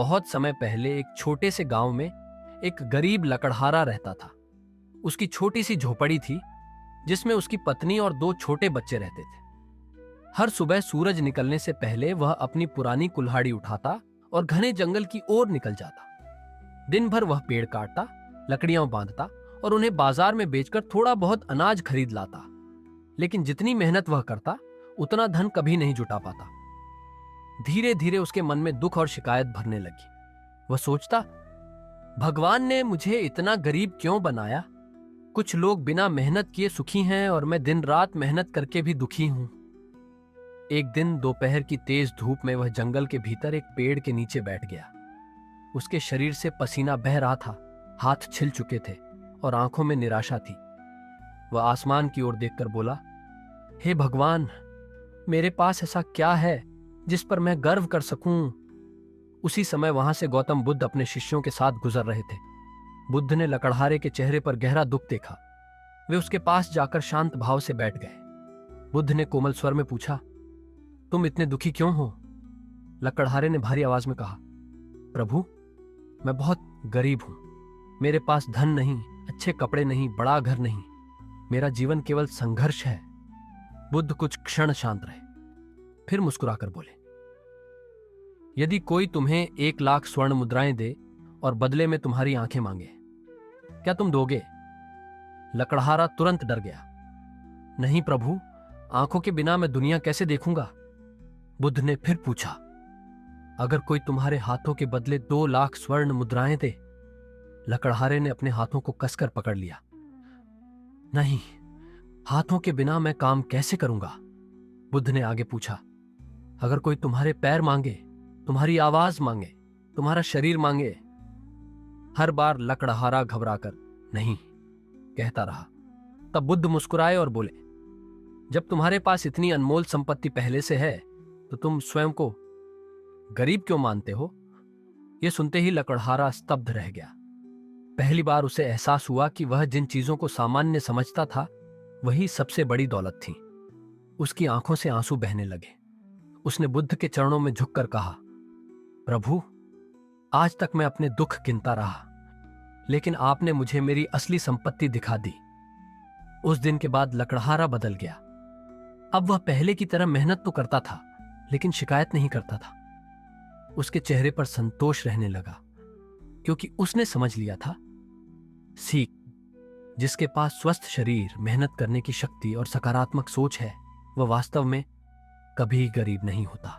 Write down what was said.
बहुत समय पहले एक छोटे से गांव में एक गरीब लकड़हारा रहता था। उसकी छोटी सी झोपड़ी थी जिसमें उसकी पत्नी और दो छोटे बच्चे रहते थे। हर सुबह सूरज निकलने से पहले वह अपनी पुरानी कुल्हाड़ी उठाता और घने जंगल की ओर निकल जाता। दिन भर वह पेड़ काटता, लकड़ियां बांधता और उन्हें बाजार में बेचकर थोड़ा बहुत अनाज खरीद लाता। लेकिन जितनी मेहनत वह करता उतना धन कभी नहीं जुटा पाता। धीरे धीरे उसके मन में दुख और शिकायत भरने लगी। वह सोचता, भगवान ने मुझे इतना गरीब क्यों बनाया? कुछ लोग बिना मेहनत किए सुखी हैं और मैं दिन रात मेहनत करके भी दुखी हूं। एक दिन दोपहर की तेज धूप में वह जंगल के भीतर एक पेड़ के नीचे बैठ गया। उसके शरीर से पसीना बह रहा था, हाथ छिल चुके थे और आंखों में निराशा थी। वह आसमान की ओर देखकर बोला, हे भगवान, मेरे पास ऐसा क्या है जिस पर मैं गर्व कर सकूं? उसी समय वहां से गौतम बुद्ध अपने शिष्यों के साथ गुजर रहे थे। बुद्ध ने लकड़हारे के चेहरे पर गहरा दुख देखा। वे उसके पास जाकर शांत भाव से बैठ गए। बुद्ध ने कोमल स्वर में पूछा, तुम इतने दुखी क्यों हो? लकड़हारे ने भारी आवाज में कहा, प्रभु, मैं बहुत गरीब हूं। मेरे पास धन नहीं, अच्छे कपड़े नहीं, बड़ा घर नहीं। मेरा जीवन केवल संघर्ष है। बुद्ध कुछ क्षण शांत रहे, फिर मुस्कुराकर बोले, यदि कोई तुम्हें 1,00,000 स्वर्ण मुद्राएं दे और बदले में तुम्हारी आंखें मांगे, क्या तुम दोगे? लकड़हारा तुरंत डर गया। नहीं प्रभु, आंखों के बिना मैं दुनिया कैसे देखूंगा? बुद्ध ने फिर पूछा, अगर कोई तुम्हारे हाथों के बदले 2,00,000 स्वर्ण मुद्राएं दे? लकड़हारे ने अपने हाथों को कसकर पकड़ लिया। नहीं, हाथों के बिना मैं काम कैसे करूंगा? बुद्ध ने आगे पूछा, अगर कोई तुम्हारे पैर मांगे, तुम्हारी आवाज मांगे, तुम्हारा शरीर मांगे? हर बार लकड़हारा घबराकर नहीं कहता रहा। तब बुद्ध मुस्कुराए और बोले, जब तुम्हारे पास इतनी अनमोल संपत्ति पहले से है तो तुम स्वयं को गरीब क्यों मानते हो? यह सुनते ही लकड़हारा स्तब्ध रह गया। पहली बार उसे एहसास हुआ कि वह जिन चीजों को सामान्य समझता था वही सबसे बड़ी दौलत थी। उसकी आंखों से आंसू बहने लगे। उसने बुद्ध के चरणों में झुककर कहा, प्रभु, आज तक मैं अपने दुख गिनता रहा, लेकिन आपने मुझे मेरी असली संपत्ति दिखा दी। उस दिन के बाद लकड़हारा बदल गया। अब वह पहले की तरह मेहनत तो करता था, लेकिन शिकायत नहीं करता था। उसके चेहरे पर संतोष रहने लगा, क्योंकि उसने समझ लिया था, सीख, जिसके पास स्वस्थ शरीर, मेहनत करने की शक्ति और सकारात्मक सोच है, वह वास्तव में कभी गरीब नहीं होता।